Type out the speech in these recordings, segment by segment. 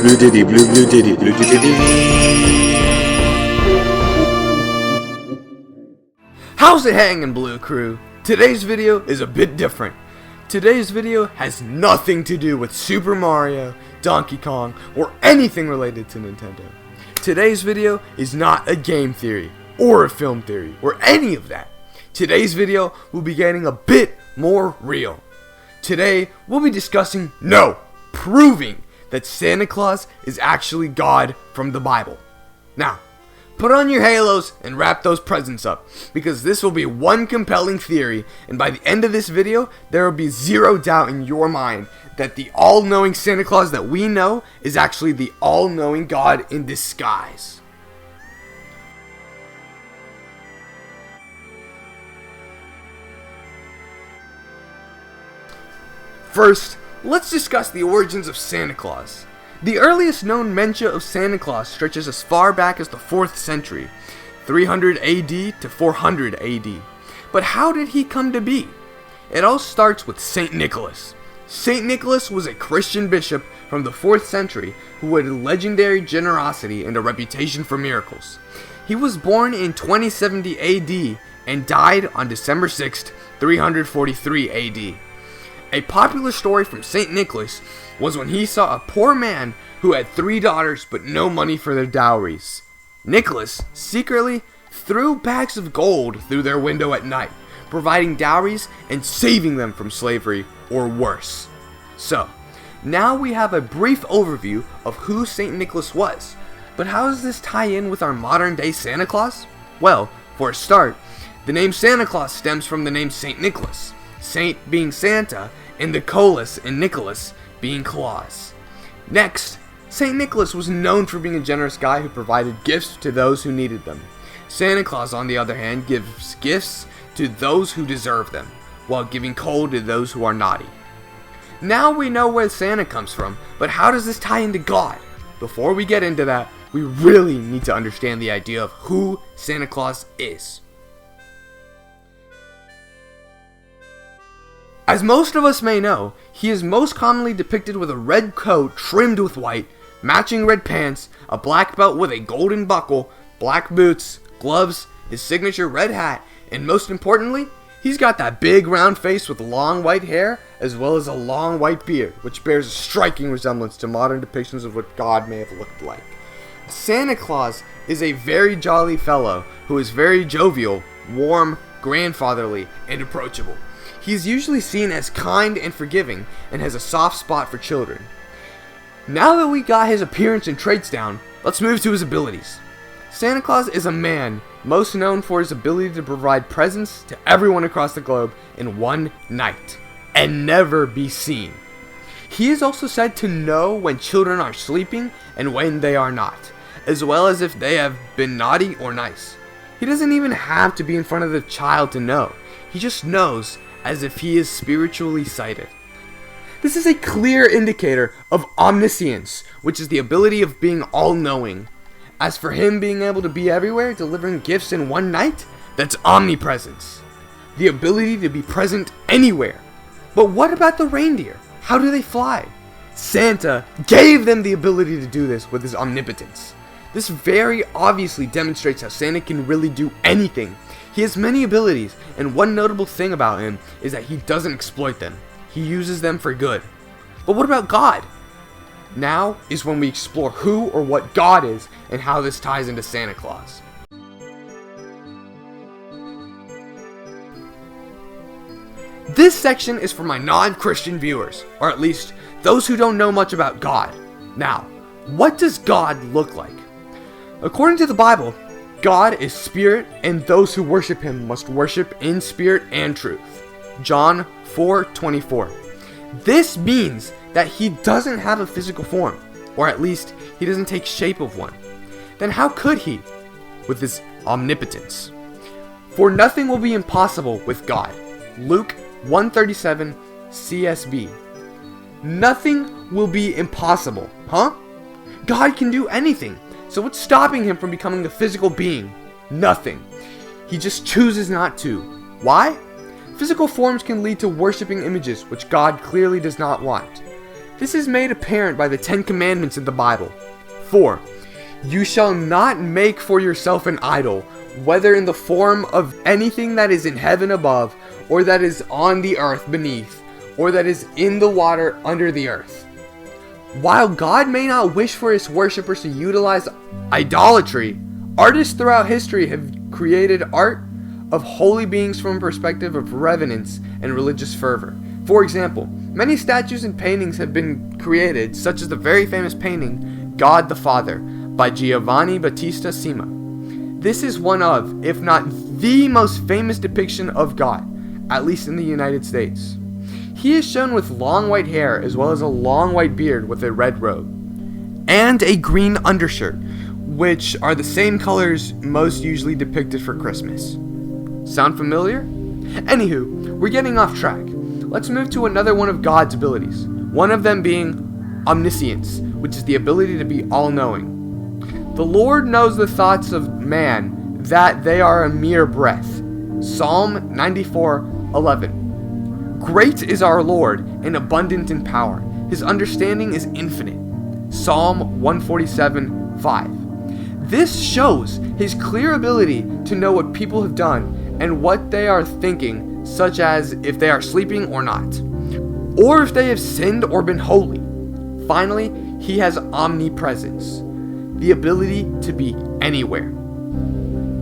blue diddy, blue diddy, blue diddy. How's it hanging, Blue Crew? Today's video is a bit different. Today's video has nothing to do with Super Mario, Donkey Kong, or anything related to Nintendo. Today's video is not a game theory, or a film theory, or any of that. Today's video will be getting a bit more real. Today, we'll be discussing, proving that Santa Claus is actually God from the Bible. Now, put on your halos and wrap those presents up, because this will be one compelling theory, and by the end of this video, there will be zero doubt in your mind that the all-knowing Santa Claus that we know is actually the all-knowing God in disguise. First, let's discuss the origins of Santa Claus. The earliest known mention of Santa Claus stretches as far back as the 4th century, 300 AD to 400 AD. But how did he come to be? It all starts with Saint Nicholas. Saint Nicholas was a Christian bishop from the 4th century who had legendary generosity and a reputation for miracles. He was born in 2070 AD and died on December 6th, 343 AD. A popular story from St. Nicholas was when he saw a poor man who had 3 daughters but no money for their dowries. Nicholas secretly threw bags of gold through their window at night, providing dowries and saving them from slavery or worse. So, now we have a brief overview of who St. Nicholas was, but how does this tie in with our modern day Santa Claus? Well, for a start, the name Santa Claus stems from the name St. Nicholas. Saint being Santa, and the Colas in Nicholas being Claus. Next, St. Nicholas was known for being a generous guy who provided gifts to those who needed them. Santa Claus, on the other hand, gives gifts to those who deserve them, while giving coal to those who are naughty. Now we know where Santa comes from, but how does this tie into God? Before we get into that, we really need to understand the idea of who Santa Claus is. As most of us may know, he is most commonly depicted with a red coat trimmed with white, matching red pants, a black belt with a golden buckle, black boots, gloves, his signature red hat, and most importantly, he's got that big round face with long white hair, as well as a long white beard, which bears a striking resemblance to modern depictions of what God may have looked like. Santa Claus is a very jolly fellow who is very jovial, warm, grandfatherly, and approachable. He is usually seen as kind and forgiving, and has a soft spot for children. Now that we got his appearance and traits down, let's move to his abilities. Santa Claus is a man most known for his ability to provide presents to everyone across the globe in one night, and never be seen. He is also said to know when children are sleeping and when they are not, as well as if they have been naughty or nice. He doesn't even have to be in front of the child to know. He just knows as if he is spiritually sighted. This is a clear indicator of omniscience, which is the ability of being all-knowing. As for him being able to be everywhere, delivering gifts in one night, that's omnipresence. The ability to be present anywhere. But what about the reindeer? How do they fly? Santa gave them the ability to do this with his omnipotence. This very obviously demonstrates how Santa can really do anything. He has many abilities, and one notable thing about him is that he doesn't exploit them. He uses them for good. But what about God? Now is when we explore who or what God is and how this ties into Santa Claus. This section is for my non-Christian viewers, or at least those who don't know much about God. Now, what does God look like? According to the Bible, God is spirit, and those who worship him must worship in spirit and truth. John 4:24. This means that he doesn't have a physical form, or at least he doesn't take shape of one. Then how could he? With his omnipotence. For nothing will be impossible with God. Luke 1:37 CSB. Nothing will be impossible, huh? God can do anything. So what's stopping him from becoming a physical being? Nothing. He just chooses not to. Why? Physical forms can lead to worshipping images, which God clearly does not want. This is made apparent by the 10 Commandments in the Bible. 4. You shall not make for yourself an idol, whether in the form of anything that is in heaven above, or that is on the earth beneath, or that is in the water under the earth. While God may not wish for his worshippers to utilize idolatry, artists throughout history have created art of holy beings from a perspective of reverence and religious fervor. For example, many statues and paintings have been created, such as the very famous painting, God the Father, by Giovanni Battista Cima. This is one of, if not the most famous depiction of God, at least in the United States. He is shown with long white hair as well as a long white beard with a red robe, and a green undershirt, which are the same colors most usually depicted for Christmas. Sound familiar? Anywho, we're getting off track. Let's move to another one of God's abilities, one of them being omniscience, which is the ability to be all-knowing. The Lord knows the thoughts of man, that they are a mere breath. Psalm 94:11. Great is our Lord, and abundant in power. His understanding is infinite. Psalm 147:5. This shows his clear ability to know what people have done and what they are thinking, such as if they are sleeping or not, or if they have sinned or been holy. Finally, he has omnipresence, the ability to be anywhere.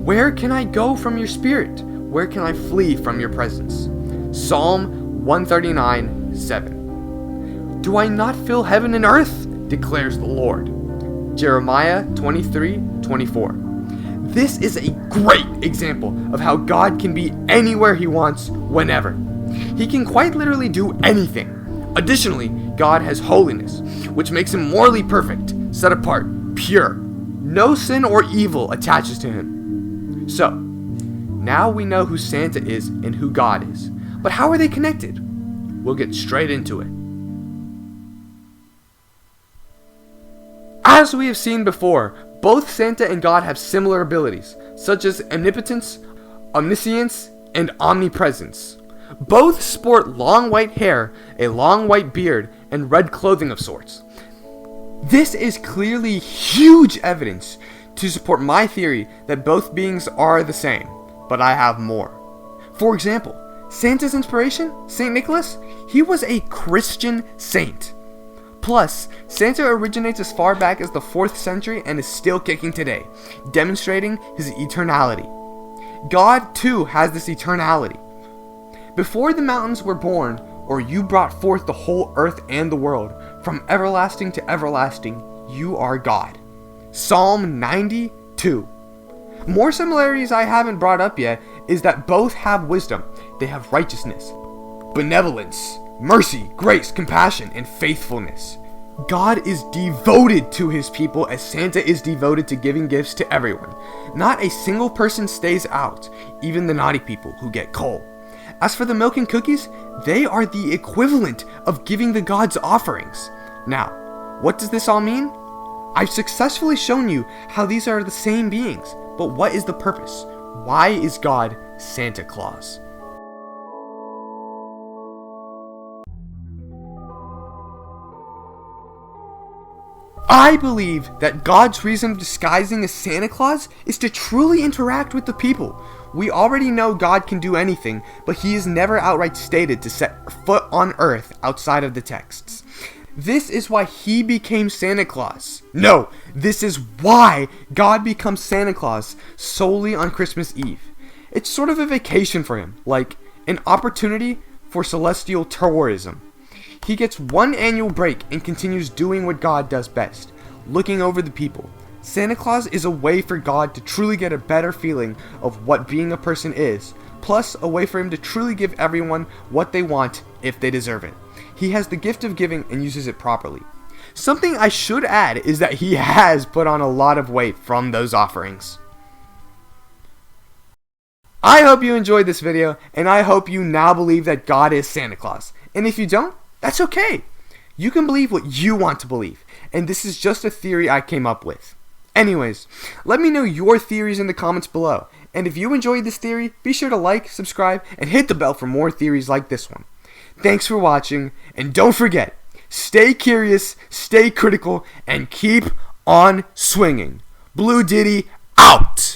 Where can I go from your spirit? Where can I flee from your presence? Psalm 139:7. Do I not fill heaven and earth? Declares the Lord. Jeremiah 23:24. This is a great example of how God can be anywhere he wants, whenever. He can quite literally do anything. Additionally, God has holiness, which makes him morally perfect, set apart, pure. No sin or evil attaches to him. So, now we know who Santa is and who God is. But how are they connected? We'll get straight into it. As we have seen before, both Santa and God have similar abilities, such as omnipotence, omniscience, and omnipresence. Both sport long white hair, a long white beard, and red clothing of sorts. This is clearly huge evidence to support my theory that both beings are the same, but I have more. For example, Santa's inspiration, St. Nicholas, he was a Christian saint. Plus, Santa originates as far back as the 4th century and is still kicking today, demonstrating his eternality. God too has this eternality. Before the mountains were born, or you brought forth the whole earth and the world, from everlasting to everlasting, you are God. Psalm 92. More similarities I haven't brought up yet is that both have wisdom. They have righteousness, benevolence, mercy, grace, compassion, and faithfulness. God is devoted to his people as Santa is devoted to giving gifts to everyone. Not a single person stays out, even the naughty people who get coal. As for the milk and cookies, they are the equivalent of giving the gods offerings. Now, what does this all mean? I've successfully shown you how these are the same beings, but what is the purpose? Why is God Santa Claus? I believe that God's reason of disguising as Santa Claus is to truly interact with the people. We already know God can do anything, but he is never outright stated to set foot on earth outside of the texts. This is why he became Santa Claus. No, this is why God becomes Santa Claus solely on Christmas Eve. It's sort of a vacation for him, like an opportunity for celestial tourism. He gets one annual break and continues doing what God does best, looking over the people. Santa Claus is a way for God to truly get a better feeling of what being a person is, plus a way for him to truly give everyone what they want if they deserve it. He has the gift of giving and uses it properly. Something I should add is that he has put on a lot of weight from those offerings. I hope you enjoyed this video, and I hope you now believe that God is Santa Claus. And if you don't, that's okay. You can believe what you want to believe, and this is just a theory I came up with. Anyways, let me know your theories in the comments below, and if you enjoyed this theory, be sure to like, subscribe, and hit the bell for more theories like this one. Thanks for watching, and don't forget, stay curious, stay critical, and keep on swinging. Blue Diddy out!